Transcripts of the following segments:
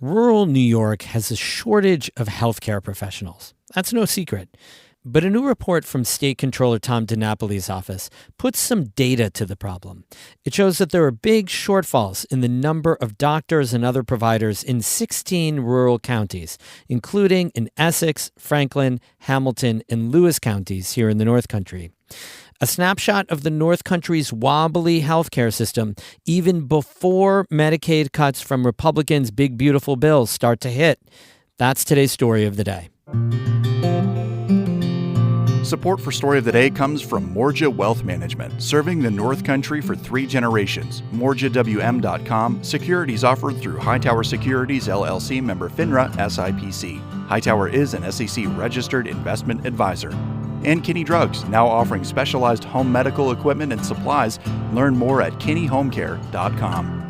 Rural New York has a shortage of healthcare professionals. That's no secret. But a new report from State Controller Tom DiNapoli's office puts some data to the problem. It shows that there are big shortfalls in the number of doctors and other providers in 16 rural counties, including in Essex, Franklin, Hamilton, and Lewis counties here in the North Country. A snapshot of the North Country's wobbly healthcare system, even before Medicaid cuts from Republicans' big, beautiful bills start to hit. That's today's story of the day. Support for Story of the Day comes from Morja Wealth Management, serving the North Country for 3 generations. MorjaWM.com. Securities offered through Hightower Securities, LLC, member FINRA, SIPC. Hightower is an SEC-registered investment advisor. And Kinney Drugs, now offering specialized home medical equipment and supplies. Learn more at kinneyhomecare.com.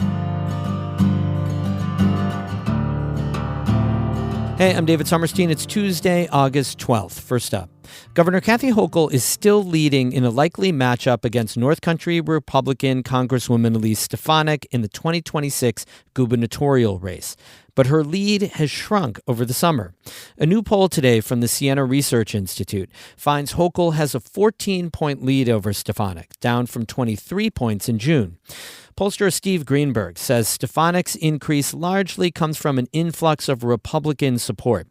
Hey, I'm David Sommerstein. It's Tuesday, August 12th. First up, Governor Kathy Hochul is still leading in a likely matchup against North Country Republican Congresswoman Elise Stefanik in the 2026 gubernatorial race. But her lead has shrunk over the summer. A new poll today from the Siena Research Institute finds Hochul has a 14-point lead over Stefanik, down from 23 points in June. Pollster Steve Greenberg says Stefanik's increase largely comes from an influx of Republican support.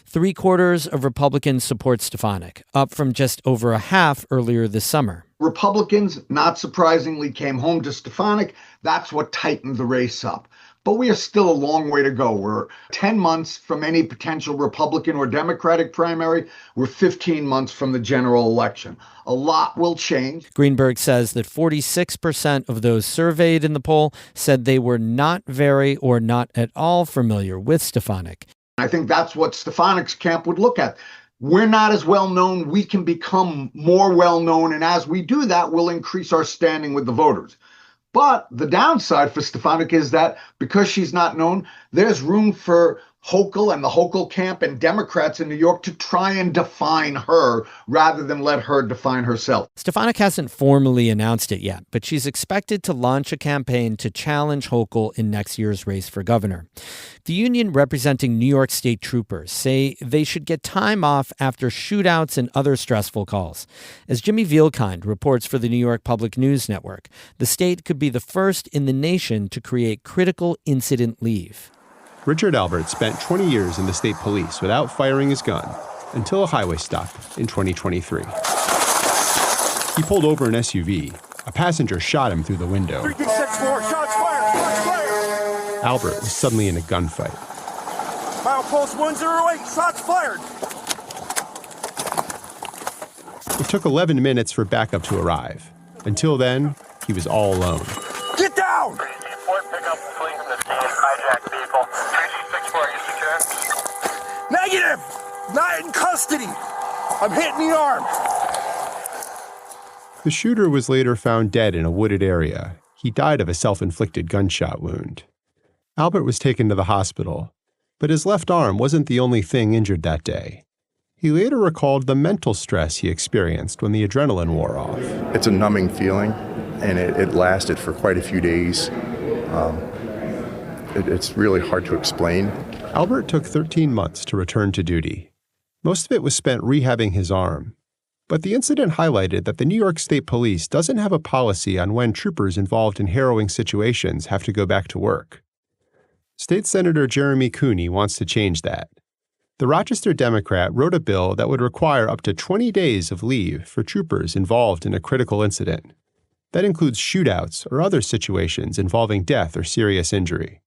3/4 of Republicans support Stefanik, up from just over a half earlier this summer. Republicans, not surprisingly, came home to Stefanik. That's what tightened the race up. But we are still a long way to go. We're 10 months from any potential Republican or Democratic primary. We're 15 months from the general election. A lot will change. Greenberg says that 46% of those surveyed in the poll said they were not very or not at all familiar with Stefanik. I think that's what Stefanik's camp would look at. We're not as well known. We can become more well known. And as we do that, we'll increase our standing with the voters. But the downside for Stefanik is that because she's not known, there's room for Hochul and the Hochul camp and Democrats in New York to try and define her rather than let her define herself. Stefanik hasn't formally announced it yet, but she's expected to launch a campaign to challenge Hochul in next year's race for governor. The union representing New York State troopers say they should get time off after shootouts and other stressful calls. As Jimmy Vielkind reports for the New York Public News Network, the state could be the first in the nation to create critical incident leave. Richard Albert spent 20 years in the state police without firing his gun until a highway stop in 2023. He pulled over an SUV. A passenger shot him through the window. 364, shots fired, shots fired. Albert was suddenly in a gunfight. Milepost 108, shots fired. It took 11 minutes for backup to arrive. Until then, he was all alone. Get down! Negative! Not in custody! I'm hit in the arm! The shooter was later found dead in a wooded area. He died of a self-inflicted gunshot wound. Albert was taken to the hospital, but his left arm wasn't the only thing injured that day. He later recalled the mental stress he experienced when the adrenaline wore off. It's a numbing feeling, and it lasted for quite a few days. It's really hard to explain. Albert took 13 months to return to duty. Most of it was spent rehabbing his arm. But the incident highlighted that the New York State Police doesn't have a policy on when troopers involved in harrowing situations have to go back to work. State Senator Jeremy Cooney wants to change that. The Rochester Democrat wrote a bill that would require up to 20 days of leave for troopers involved in a critical incident. That includes shootouts or other situations involving death or serious injury.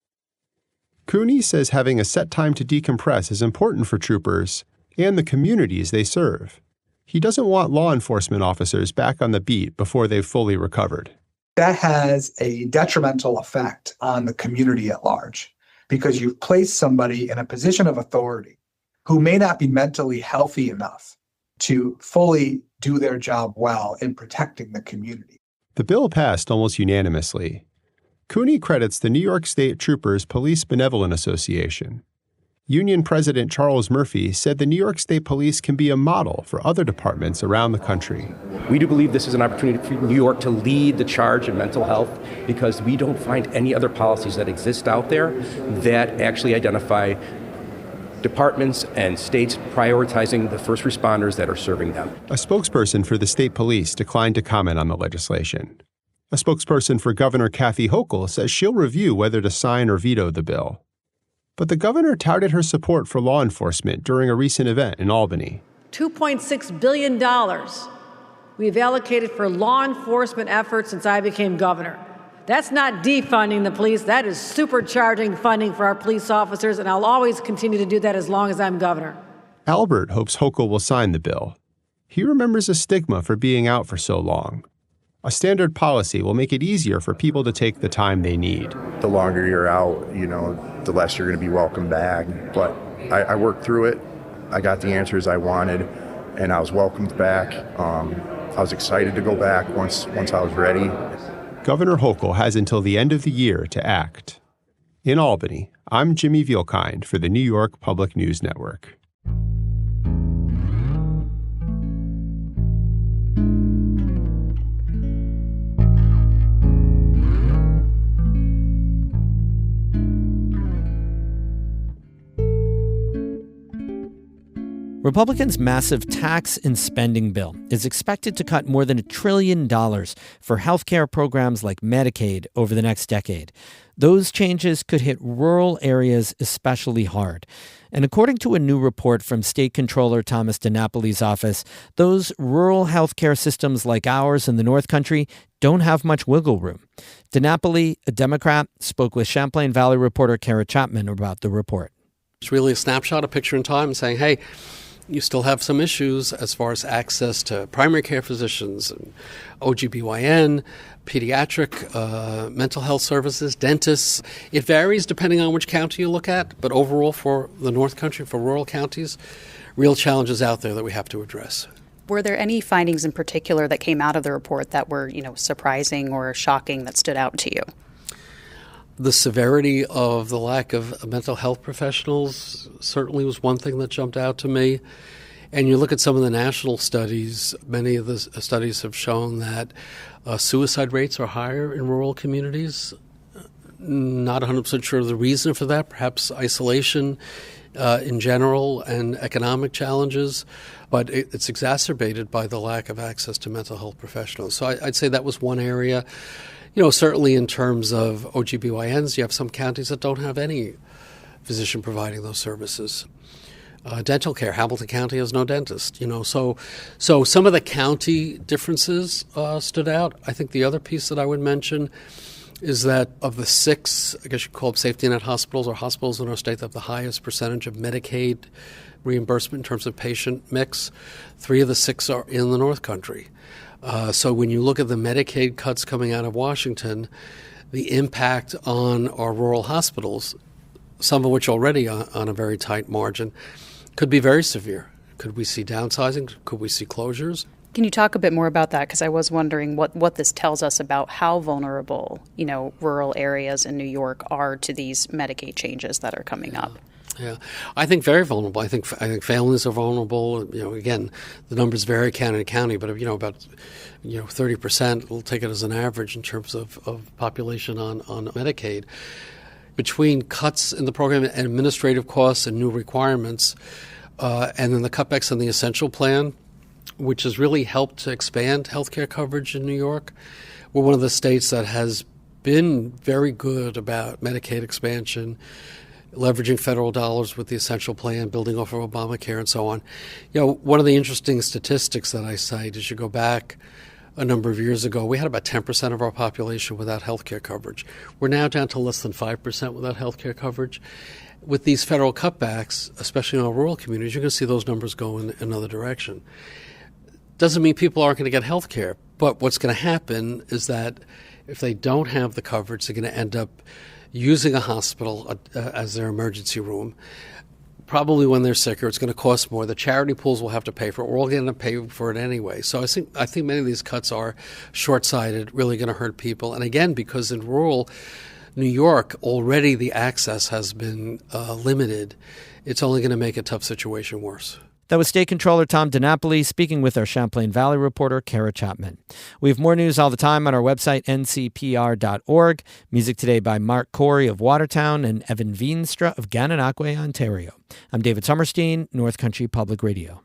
Cooney says having a set time to decompress is important for troopers and the communities they serve. He doesn't want law enforcement officers back on the beat before they've fully recovered. That has a detrimental effect on the community at large because you've placed somebody in a position of authority who may not be mentally healthy enough to fully do their job well in protecting the community. The bill passed almost unanimously. Cooney credits the New York State Troopers Police Benevolent Association. Union President Charles Murphy said the New York State Police can be a model for other departments around the country. We do believe this is an opportunity for New York to lead the charge in mental health because we don't find any other policies that exist out there that actually identify departments and states prioritizing the first responders that are serving them. A spokesperson for the state police declined to comment on the legislation. A spokesperson for Governor Kathy Hochul says she'll review whether to sign or veto the bill. But the governor touted her support for law enforcement during a recent event in Albany. $2.6 billion we've allocated for law enforcement efforts since I became governor. That's not defunding the police. That is supercharging funding for our police officers, and I'll always continue to do that as long as I'm governor. Albert hopes Hochul will sign the bill. He remembers a stigma for being out for so long. A standard policy will make it easier for people to take the time they need. The longer you're out, the less you're going to be welcomed back. But I worked through it. I got the answers I wanted, and I was welcomed back. I was excited to go back once I was ready. Governor Hochul has until the end of the year to act. In Albany, I'm Jimmy Vielkind for the New York Public News Network. Republicans' massive tax and spending bill is expected to cut more than $1 trillion for healthcare programs like Medicaid over the next decade. Those changes could hit rural areas especially hard. And according to a new report from State Controller Thomas DiNapoli's office, those rural healthcare systems like ours in the North Country don't have much wiggle room. DiNapoli, a Democrat, spoke with Champlain Valley reporter Kara Chapman about the report. It's really a snapshot, a picture in time, saying, hey, you still have some issues as far as access to primary care physicians, OGBYN, pediatric, mental health services, dentists. It varies depending on which county you look at, but overall for the North Country, for rural counties, real challenges out there that we have to address. Were there any findings in particular that came out of the report that were, surprising or shocking that stood out to you? The severity of the lack of mental health professionals certainly was one thing that jumped out to me. And you look at some of the national studies, many of the studies have shown that suicide rates are higher in rural communities. Not 100% sure of the reason for that, perhaps isolation in general and economic challenges, but it's exacerbated by the lack of access to mental health professionals. So I'd say that was one area. Certainly in terms of OGBYNs, you have some counties that don't have any physician providing those services. Dental care, Hamilton County has no dentist, So some of the county differences stood out. I think the other piece that I would mention is that of the 6, I guess you call them safety net hospitals, or hospitals in our state that have the highest percentage of Medicaid reimbursement in terms of patient mix, 3 of the 6 are in the North Country. So when you look at the Medicaid cuts coming out of Washington, the impact on our rural hospitals, some of which already on a very tight margin, could be very severe. Could we see downsizing? Could we see closures? Can you talk a bit more about that? Because I was wondering what this tells us about how vulnerable, rural areas in New York are to these Medicaid changes that are coming up. Yeah, I think very vulnerable. I think families are vulnerable. Again, the numbers vary county to county, but about 30%. We'll take it as an average in terms of population on Medicaid. Between cuts in the program and administrative costs and new requirements, and then the cutbacks in the essential plan, which has really helped to expand healthcare coverage in New York, we're one of the states that has been very good about Medicaid expansion, leveraging federal dollars with the essential plan, building off of Obamacare and so on. One of the interesting statistics that I cite is you go back a number of years ago, we had about 10% of our population without health care coverage. We're now down to less than 5% without health care coverage. With these federal cutbacks, especially in our rural communities, you're going to see those numbers go in another direction. Doesn't mean people aren't going to get health care, but what's going to happen is that if they don't have the coverage, they're going to end up using a hospital as their emergency room. Probably when they're sicker, it's going to cost more. The charity pools will have to pay for it. We're all going to pay for it anyway. So I think many of these cuts are short-sighted, really going to hurt people. And again, because in rural New York, already the access has been limited. It's only going to make a tough situation worse. That was State Controller Tom DiNapoli speaking with our Champlain Valley reporter, Kara Chapman. We have more news all the time on our website, ncpr.org. Music today by Mark Corey of Watertown and Evan Veenstra of Gananoque, Ontario. I'm David Sommerstein, North Country Public Radio.